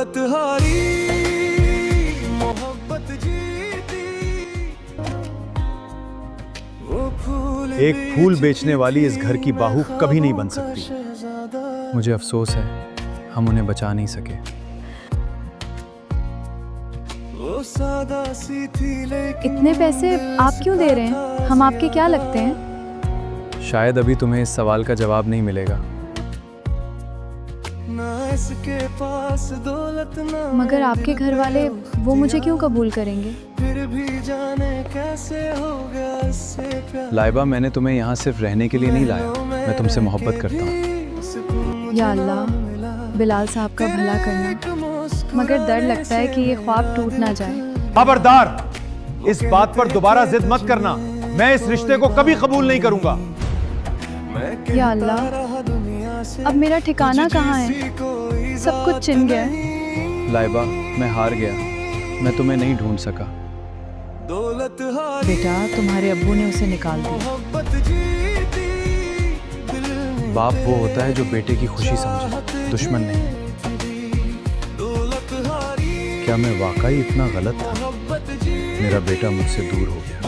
दौलत हारी मोहब्बत जीती। वो फूल एक फूल बेचने वाली इस घर की बाहू कभी नहीं बन सकती। मुझे अफसोस है हम उन्हें बचा नहीं सके। वो सादा सी थी लेकिन इतने पैसे आप क्यों दे रहे हैं? हम आपके क्या लगते हैं? शायद अभी तुम्हें इस सवाल का जवाब नहीं मिलेगा। ना इसके पास दौलत ना मगर आपके घर वाले वो मुझे क्यों कबूल करेंगे? फिर भी जाने कैसे हो गया इससे प्यार। लाइबा, मैंने तुम्हें यहाँ सिर्फ रहने के लिए नहीं लाया, मैं तुमसे मोहब्बत करता हूँ। या अल्लाह, बिलाल साहब का भला करना। मगर डर लगता है कि ये ख्वाब टूट ना जाए। खबरदार, इस बात पर दोबारा जिद मत करना। मैं इस रिश्ते को कभी कबूल नहीं करूंगा। या अल्लाह, अब मेरा ठिकाना कहाँ है? सब कुछ छिन गया है। लाइबा, मैं हार गया, मैं तुम्हें नहीं ढूंढ सका। दौलत हारी बेटा, तुम्हारे अब्बू ने उसे निकाल दिया। मोहब्बत जीती। दिल ने बाप वो होता है जो बेटे की खुशी समझे, दुश्मन नहीं। दौलत हारी क्या मैं वाकई इतना गलत था? मोहब्बत जीती। मेरा बेटा मुझसे दूर हो गया।